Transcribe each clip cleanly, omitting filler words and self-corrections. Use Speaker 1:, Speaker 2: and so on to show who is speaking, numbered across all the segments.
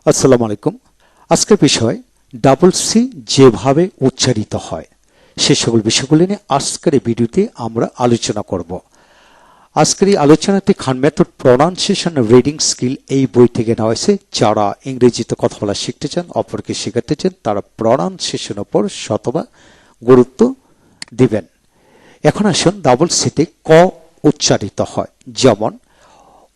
Speaker 1: আসসালামু আলাইকুম। আজকের বিষয় ডাবল সি যেভাবে উচ্চারিত হয় সে সকল বিষয়গুলি নিয়ে আজকের এই ভিডিওতে আমরা আলোচনা করব। আজকের এই আলোচনাটি খান মেথড প্রনাউন্সিয়েশন রিডিং স্কিল এই বই থেকে নেওয়া হয়েছে। যারা ইংরেজিতে কথা বলা শিখতে চান, অপরকে শেখাতে চান, তারা প্রনাউন্সিয়েশনের উপর শতভাগ গুরুত্ব দিবেন। এখন আসুন ডাবল সিতে ক উচ্চারিত হয়, যেমন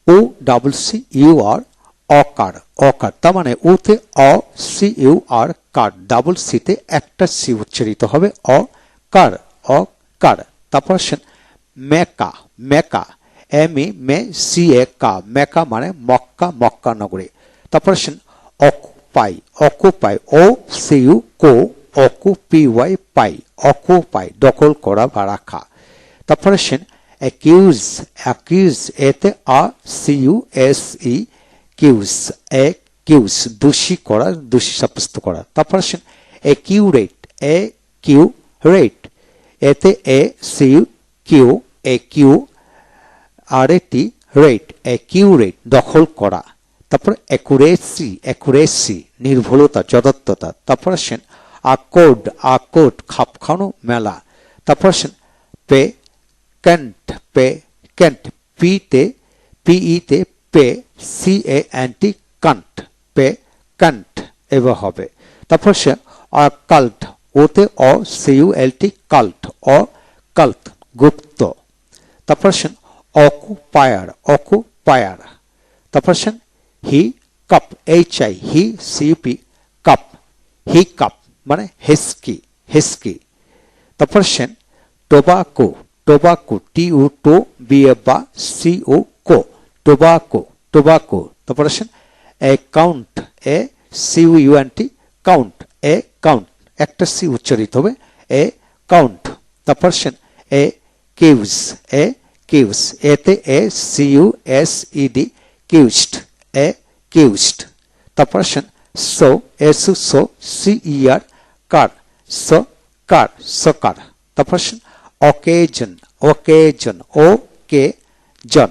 Speaker 1: O double C U R occur, occur তার মানে ওতে O C U R cur, double সিতে একটা সি উচ্চারিত হবে অকার, অকার। তারপর আসেন মেকা, মেকা এম ই মে সি এ কা, মেকা মানে মক্কা, মক্কা নগরী। তারপর আসেন occupy, occupy O C U co, occupy Y pie, occupy দখল করা বা রাখা। তারপর আসেন অ্যাকিউজ, অ্যাকিউজ এতে A C U S E cues, accuse দোষী করা, দোষী সাব্যস্ত করা। তারপর আসেন অ্যাকিউরেট, অ্যাকিউরেট এতে এ সি ইউ কিউ, অ্যাকিউ আর এটি রেট, অ্যাকিউরেট দখল করা। তারপর অ্যাকুরেসি, অ্যাকুরেসি নির্ভুলতা, যথার্থতা। তারপর আসেন আকোড, আকোড খাপ খাওয়ানো, মেলা। তারপর আসেন পে ক্যান্ট, পে ক্যান্ট পিতে পিইতে pay C A N T can't, pay can't এবার হবে। তারপর সে কাল্ট ওতে O C U L T cult, অ কাল্ট গুপ্ত। তারপর আসেন অকুপায়ার, অকুপায়ার। তারপর আসেন hiccup, H I hic CP cup, hiccup মানে হেস্কি, হেস্কি। তারপর আসেন tobacco, tobacco T U to B A ba C O co, tobacco, tobacco. তারপর আসেন account, A C U N T count, A count একটা C উচ্চারিত হবে এ কাউন্ট। তারপর আসেন এ কিউজ, এ কিউজ এতে A C U S E D কিউজড, accused. তারপর আসেন so, S so C E R cur, soccer, soccer. তারপর আসেন occasion, occasion occasion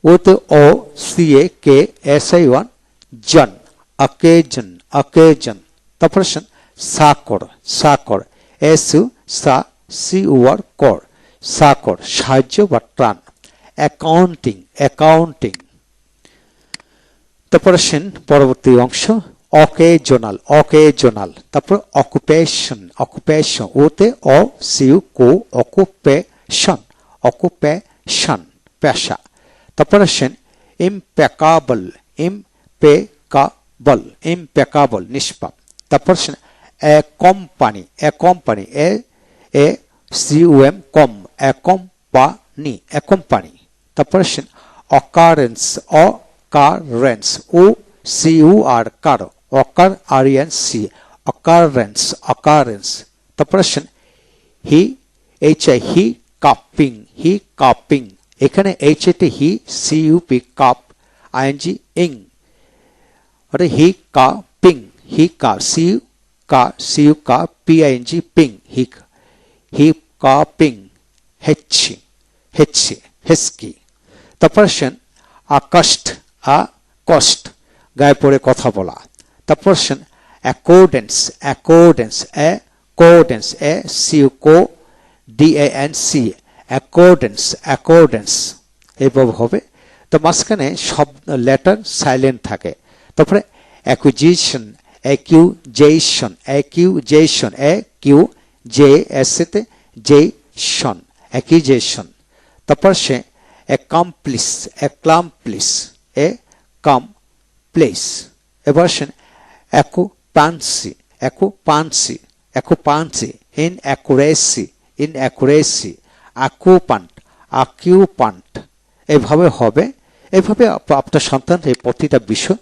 Speaker 1: ওতে O C A K S I one জন, occasion, occasion. তারপর আসেন succour, succour S U suc C U R cour, succour সাহায্য বা ত্রাণ। Accounting, accounting. তারপর আসেন পরবর্তী অংশ অকেজনাল, অকেজনাল। তারপর অকুপেশন, অকুপেশন ওতে O C U co, occupation, occupation পেশা। তারপর আসেন ইমপেকাবল, ইমপেকাবল, ইমপেকাবল নিষ্পাপ। তারপর আসেন accompany, accompany a A C U M com, accompany, accompany. তারপর আসেন occurrence, occurrence O C U R cur, occur R N C, occurrence, occurrence. তারপর আসেন hic H I hiccupping, hiccupping এখানে H এতে hic C U P cup ING ing, অর্থাৎ hiccupping, হি কা C you কা, C you কা P ING ping, হি হি cupping হেচ্ছি, হেচ্ছি হেস্কি। তারপর আসেন আকস্ট, আকস্ট গায়ে পড়ে কথা বলা। তারপর আসেন accordance, accordance accordance A C U co D A N C, accordance, accordance এইভাবে হবে। তো মাঝখানে সব লেটার সাইলেন্ট থাকে। তারপরে acquisition, accusation, accusation A Q J S এতে জেশন, অ্যাকিউজেশন। তারপর সে অ্যাকামপ্লিস, অ্যাক্লামপ্লিস এ কাম প্লেস। এবার আসেন অ্যাকুপান্সি, অ্যাকুপান্সি, অ্যাকুপান্সি ইন অ্যাকুরেসি, ইন অ্যাকুরেসি। অ্যাকুপান্ট, অ্যাকিউপান্ট এভাবে হবে। এভাবে আপনার সন্তান এই প্রতিটা বিষয়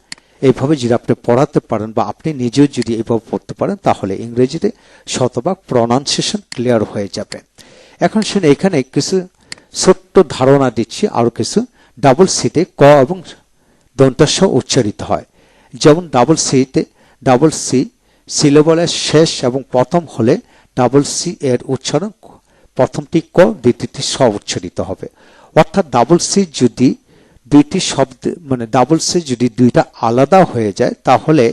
Speaker 1: এইভাবে যদি আপনি পড়াতে পারেন বা আপনি নিজেও যদি এইভাবে পড়তে পারেন, তাহলে ইংরেজিতে শতভাগ প্রনাউন্সিয়েশন ক্লিয়ার হয়ে যাবে। এখন শুনে এখানে কিছু ছোট্ট ধারণা দিচ্ছি, আরো কিছু। ডাবল সিতে ক এবং দন্তাস্ব উচ্চারিত হয়। যেমন ডাবল সিতে, ডাবল সি সিলেবলের শেষ এবং প্রথম হলে ডাবল সি এর উচ্চারণ প্রথমটি ক, দ্বিতীয়টি স উচ্চারিত হবে। অর্থাৎ ডাবল সি যদি দুইটি শব্দ মানে ডাবল সি যদি দুইটা আলাদা হয়ে যায় তাহলে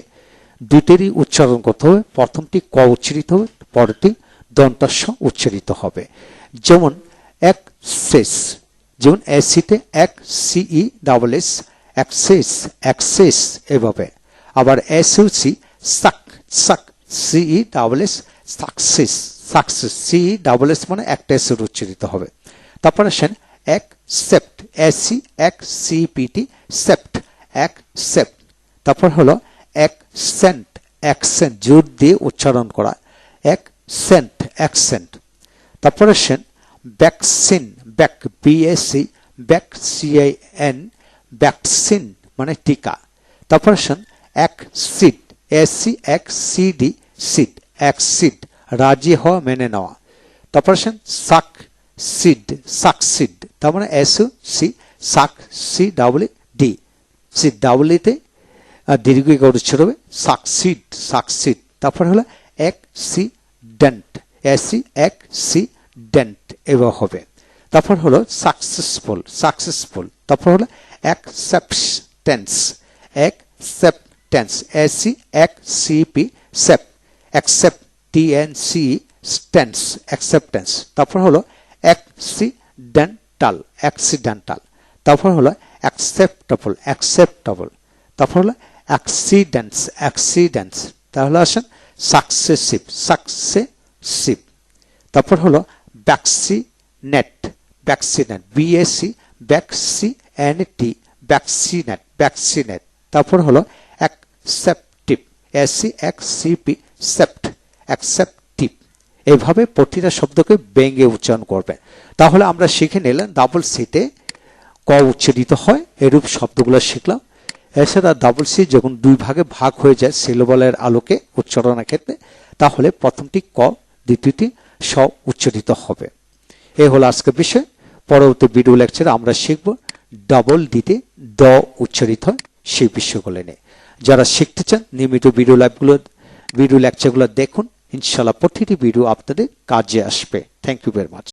Speaker 1: দুইটারই উচ্চারণ করতে হবে। প্রথমটি ক উচ্চারিত হবে, পরেরটি দন্তাস্ব উচ্চারিত হবে। যেমন অ্যাক্সেস, যেমন এসিতে এক সিই ডাবল এস, অ্যাক্সেস অ্যাক্সেস এভাবে। আবার SUC suc suc, CE double S success success, CE double S মানে একটা এস উচ্চারিত হবে। তারপর আসেন accept, AC ac CPT cept accept. তারপর হলো অ্যাকসেন্ট, অ্যাকসেন্ট জোর দিয়ে উচ্চারণ করা, অ্যাকসেন্ট অ্যাকসেন্ট। তারপর আসেন vaccine, back BAC back cin vaccine মানে টিকা। তারপর আসেন অ্যাকসিড, এসি এক সিডি সিড অ্যাকসিড রাজি হওয়া মেনে নেওয়া। তারপর আসেন সাক সিড সাকসিড, তার মানে S C suc C double D, C double ইতে দীর্ঘ উচ্চার হবে সাকসিড সাকসিড। তারপর হলো অ্যাক্সিডেন্ট, এসি অ্যাক্সিডেন্ট এবার হবে। তারপর হলো সাকসেসফুল সাকসেসফুল। তারপর হলো acceptance acceptance, AC ac CP cep accept TNC stance acceptance. তারপর হলো অ্যাক্সিডেন্টাল অ্যাক্সিডেন্টাল। তারপর হলো অ্যাকসেপ্টেবল অ্যাকসেপ্টেবল। তারপর হলো অ্যাক্সিডেন্টস অ্যাক্সিডেন্টস। তাহলে আসেন সাকসেসিভ সাকসেসিভ। তারপর হলো vaccinate vaccinate VAC vacci N T vaccinate vaccinate. তারপর হলো অ্যাকসেপ্টিভ, এসি এক্সসিপি সেপ্ট অ্যাকসেপ্টিভ। এইভাবে প্রতিটা শব্দকে ব্যঙ্গে উচ্চারণ করবে। তাহলে আমরা শিখে নিলাম ডাবল সিতে ক উচ্চারিত হয়, এরূপ শব্দগুলো শিখলাম। এছাড়া ডাবল সি যখন দুই ভাগে ভাগ হয়ে যায় সিলেবলের আলোকে উচ্চারণের ক্ষেত্রে, তাহলে প্রথমটি ক, দ্বিতীয়টি স উচ্চারিত হবে। এই হলো আজকের বিষয়। পরবর্তী ভিডিও লেকচারে আমরা শিখব ডাবল ডিতে দ উচ্চারিত হয় সেই বিষয়গুলো নিয়ে। যারা শিখতে চান নিয়মিত ভিডিও লেকচারগুলো দেখুন, ইনশাআল্লাহ প্রতিটি ভিডিও আপনাদের কাজে আসবে। Thank you very much.